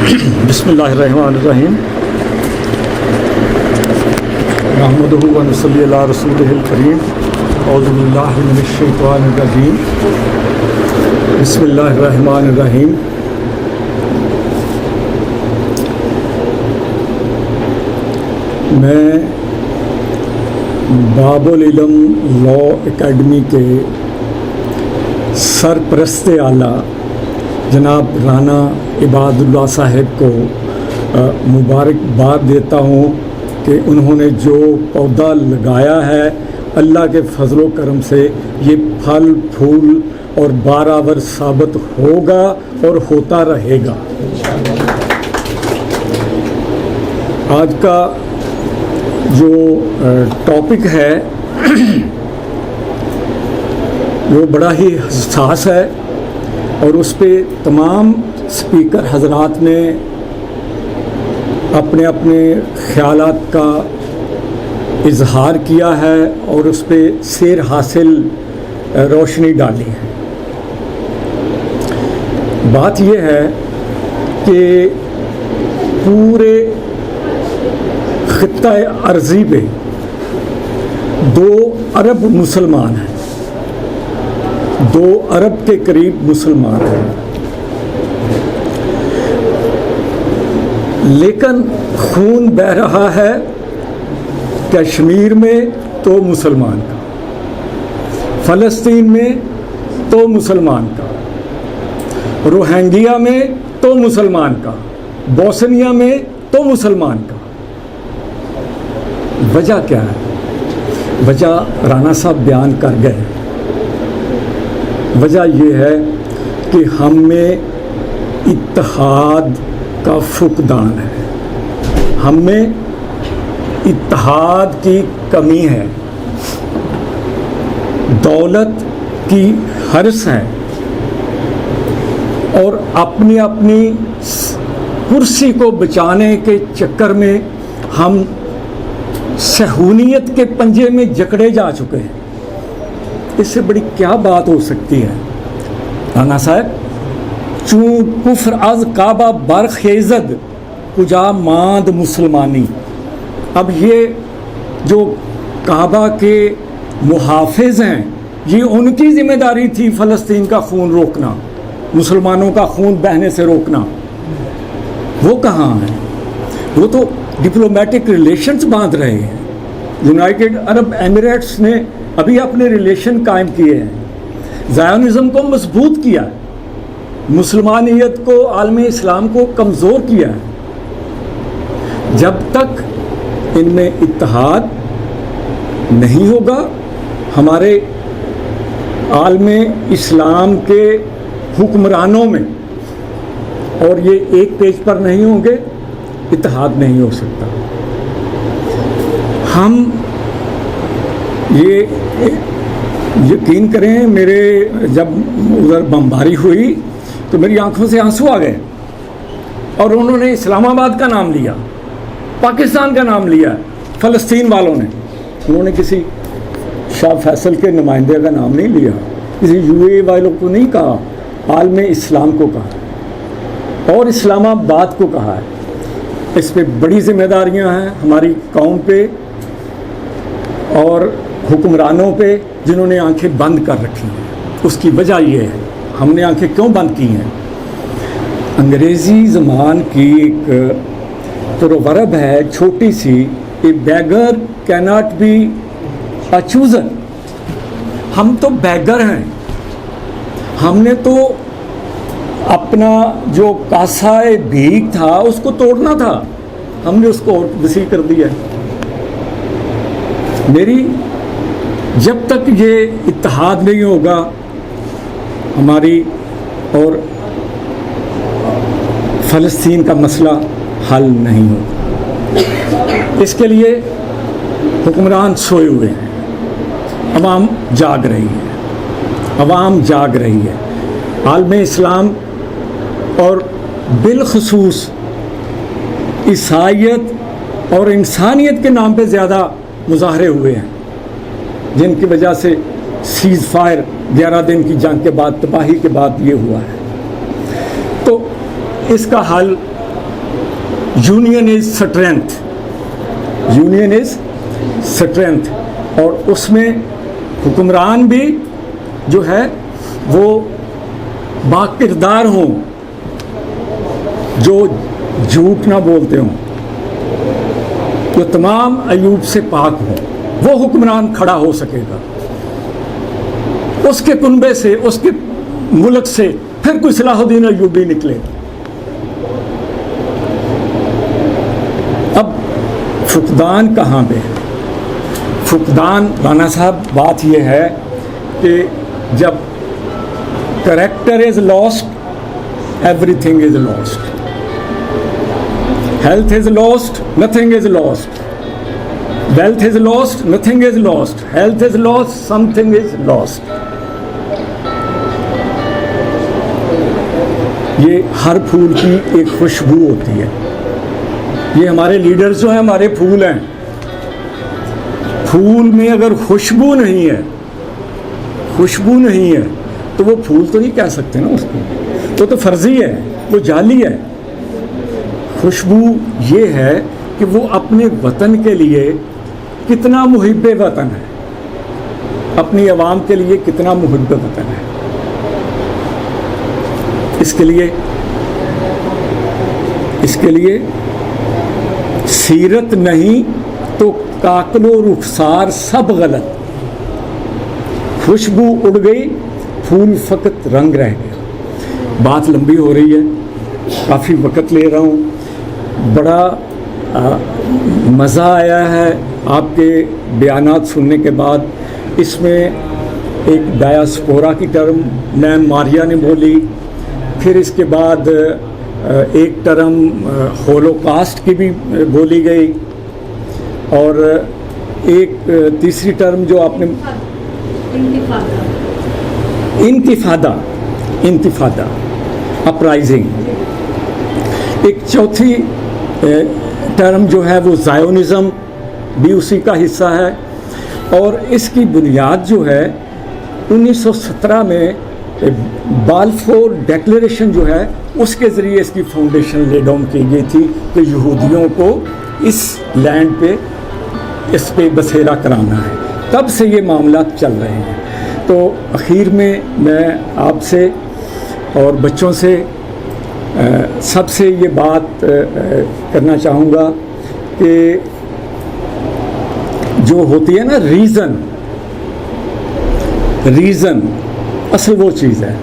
बिस्मिल्लाहिर्रहमानिर्रहीम नहमदुहु व नसल्ली अला रसूलिहिल करीम औज़ु बिल्लाहि मिनश शैतानिर रजीम बिस्मिल्लाहिर्रहमानिर्रहीम। मैं बाबुल इल्म लॉ एकेडमी के सरपरस्त आला जनाब राना इबादुल्लाह साहब को मुबारकबाद देता हूँ कि उन्होंने जो पौधा लगाया है अल्लाह के फजलो करम से ये फल फूल और बारावर साबित होगा और होता रहेगा। आज का जो टॉपिक है वो बड़ा ही हसास है और उस पर तमाम स्पीकर हजरात ने अपने अपने ख़यालात का इजहार किया है और उस पर सेर हासिल रोशनी डाली है। बात यह है कि पूरे खित्ता अर्ज़ी पे 2 अरब मुसलमान हैं, 2 अरब के करीब मुसलमान हैं, लेकिन खून बह रहा है कश्मीर में तो मुसलमान का, फ़लस्तीन में तो मुसलमान का, रोहिंग्या में तो मुसलमान का, बोस्निया में तो मुसलमान का। वजह क्या है? वजह राना साहब बयान कर गए। वजह यह है कि हम में इत्तेहाद का फुकदान है, हम में इत्तेहाद की कमी है, दौलत की हर्स है और अपनी अपनी कुर्सी को बचाने के चक्कर में हम सहूनियत के पंजे में जकड़े जा चुके हैं। इससे बड़ी क्या बात हो सकती है राना साहब? चूँ कुफ्र अज काबा बरखेजद कुजा मांद मुसलमानी। अब ये जो काबा के मुहाफिज हैं, ये उनकी जिम्मेदारी थी फ़लस्तीन का खून रोकना, मुसलमानों का खून बहने से रोकना। वो कहाँ हैं? वो तो डिप्लोमेटिक रिलेशंस बांध रहे हैं। यूनाइटेड अरब एमिरेट्स ने अभी अपने रिलेशन कायम किए हैं, ज़ायोनिज़्म को मजबूत किया है, मुसलमानियत को, आलमी इस्लाम को कमज़ोर किया है। जब तक इनमें इत्तेहाद नहीं होगा, हमारे आलमी इस्लाम के हुक्मरानों में, और ये एक पेज पर नहीं होंगे, इत्तेहाद नहीं हो सकता। हम ये यकीन करें, मेरे जब उधर बमबारी हुई तो मेरी आंखों से आंसू आ गए और उन्होंने इस्लामाबाद का नाम लिया, पाकिस्तान का नाम लिया, फ़लस्तीन वालों ने। उन्होंने किसी शाह फैसल के नुमाइंदे का नाम नहीं लिया, किसी यूए वालों को नहीं कहा, आलम इस्लाम को कहा और इस्लामाबाद को कहा है। इस पे बड़ी जिम्मेदारियां हैं हमारी कौम पे और हुक्मरानों पे, जिन्होंने आंखें बंद कर रखी हैं। उसकी वजह ये है, हमने आंखें क्यों बंद की हैं? अंग्रेज़ी ज़बान की एक प्रोवर्ब है छोटी सी, a beggar cannot be a chooser. हम तो बैगर हैं, हमने तो अपना जो कासाए भीख था उसको तोड़ना था, हमने उसको और वसी कर दिया। मेरी जब तक ये इत्तेहाद नहीं होगा हमारी और फ़लस्तीन का मसला हल नहीं होगा। इसके लिए हुक्मरान सोए हुए हैं, अवाम जाग रही है, अवाम जाग रही है। आलम इस्लाम और बिलखसूस ईसाईयत और इंसानियत के नाम पे ज़्यादा मुजाहरे हुए हैं, जिनकी वजह से सीज़ फायर 11 दिन की जंग के बाद, तबाही के बाद ये हुआ है। तो इसका हल union is strength, union is strength. और उसमें हुक्मरान भी जो है वो बाकिरदार हों, जो झूठ ना बोलते हों, जो तमाम अयूब से पाक हों, वो हुक्मरान खड़ा हो सकेगा। उसके कुनबे से, उसके मुल्क से फिर कोई सलाहुद्दीन अयूबी निकले। अब फुकदान कहाँ पे है? फुकदान राना साहब, बात यह है कि जब character is lost, everything is lost. Health is lost, nothing is lost. Wealth is lost, nothing is lost. Health is lost, something is lost. ये हर फूल की एक खुशबू होती है। ये हमारे लीडर्स जो हैं, हमारे फूल हैं। फूल में अगर खुशबू नहीं है, खुशबू नहीं है, तो वो फूल तो नहीं कह सकते ना उसको, वो तो फर्जी है, वो जाली है। खुशबू ये है कि वो अपने वतन के लिए कितना मुहिब्बे वतन है, अपनी आवाम के लिए कितना मुहिब्बे वतन है। इसके लिए सीरत नहीं तो काकलो रुखसार सब गलत। खुशबू उड़ गई, फूल फकत रंग रह गया। बात लंबी हो रही है, काफ़ी वक्त ले रहा हूँ। बड़ा मज़ा आया है आपके बयानात सुनने के बाद। इसमें एक डायस्पोरा की टर्म मैम मारिया ने बोली, फिर इसके बाद एक टर्म होलोकास्ट की भी बोली गई, और एक तीसरी टर्म जो आपने इंतिफादा, अपराइजिंग। एक चौथी टर्म जो है वो ज़ायोनिज़म भी उसी का हिस्सा है। और इसकी बुनियाद जो है 1917 में बाल्फोर डिक्लेरेशन जो है उसके ज़रिए इसकी फाउंडेशन ले डाउन की गई थी कि यहूदियों को इस लैंड पे, इस पे बसेरा कराना है। तब से ये मामला चल रहे हैं। तो आखिर में मैं आपसे और बच्चों से सबसे ये बात करना चाहूँगा कि जो होती है ना रीज़न असल वो चीज़ है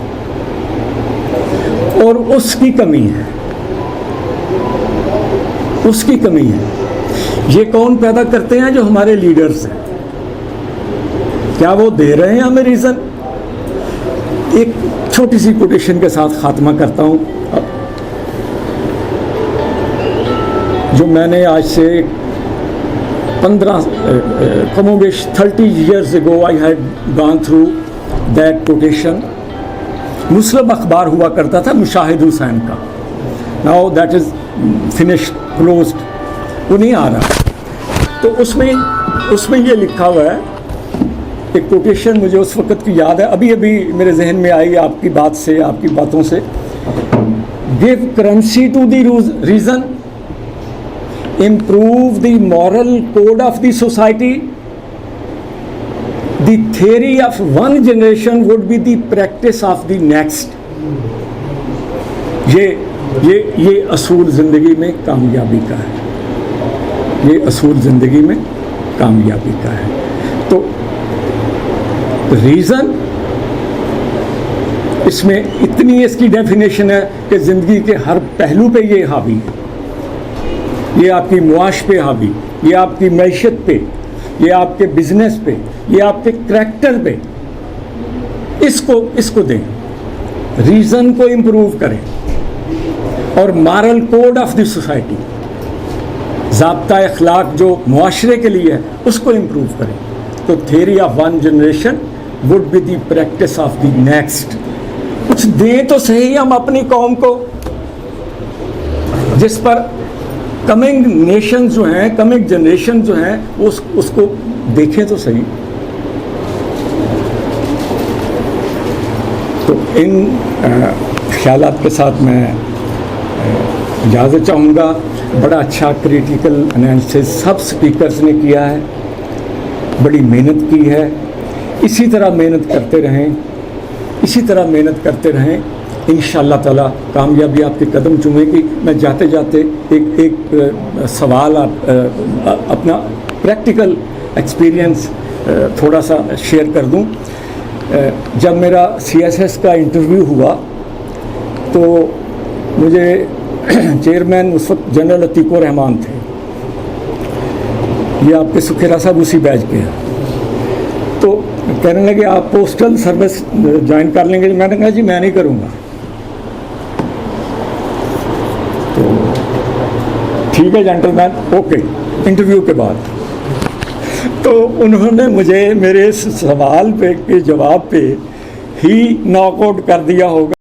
और उसकी कमी है, उसकी कमी है। ये कौन पैदा करते हैं? जो हमारे लीडर्स हैं। क्या वो दे रहे हैं हमें रीज़न? एक छोटी सी कोटेशन के साथ खात्मा करता हूँ, जो मैंने आज से 30 years ago I had gone through that quotation। मुस्लिम अखबार हुआ करता था मुशाहिद हुसैन का, now that is finished, closed, वो नहीं आ रहा। तो उसमें ये लिखा हुआ है, एक कोटेशन मुझे उस वक़्त की याद है, अभी अभी मेरे जहन में आई आपकी बात से, आपकी बातों से। Give currency to the reason, improve the moral code of the society, the theory of one generation would be the practice of the next। ये असूल ज़िंदगी में कामयाबी का है, ये असूल ज़िंदगी में कामयाबी का है। तो रीज़न, इसमें इतनी इसकी डेफिनेशन है कि ज़िंदगी के हर पहलू पे ये हावी है। ये आपकी मुआश पे हावी, ये आपकी मैशत पे, ये आपके बिजनेस पे, ये आपके करैक्टर पे। इसको दें, रीज़न को इम्प्रूव करें और moral code of the society, ज़ाब्ता अखलाक जो मुआशरे के लिए है, उसको इम्प्रूव करें। तो theory of one generation would be the practice of the next. कुछ दें तो सही हम अपनी कौम को, जिस पर कमिंग नेशन जो हैं, कमिंग जनरेशन जो हैं, उसको देखें तो सही। तो इन ख्यालात के साथ मैं इजाज़त चाहूँगा। बड़ा अच्छा क्रिटिकल एनालिसिस सब स्पीकर्स ने किया है, बड़ी मेहनत की है। इसी तरह मेहनत करते रहें, इसी तरह मेहनत करते रहें, इंशाअल्लाह ताला कामयाबी आपके कदम चूमेगी। मैं जाते जाते एक सवाल अपना प्रैक्टिकल एक्सपीरियंस थोड़ा सा शेयर कर दूं। जब मेरा CSS का इंटरव्यू हुआ तो मुझे चेयरमैन उस वक्त जनरल अतीक रहमान थे, ये आपके सुखेरा साहब उसी बैच के हैं, तो कहने लगे आप पोस्टल सर्विस ज्वाइन कर लेंगे। मैंने कहा जी मैं नहीं करूँगा। तो ठीक है जेंटलमैन, ओके। इंटरव्यू के बाद तो उन्होंने मुझे मेरे इस सवाल पे के जवाब पे ही नॉकआउट कर दिया होगा।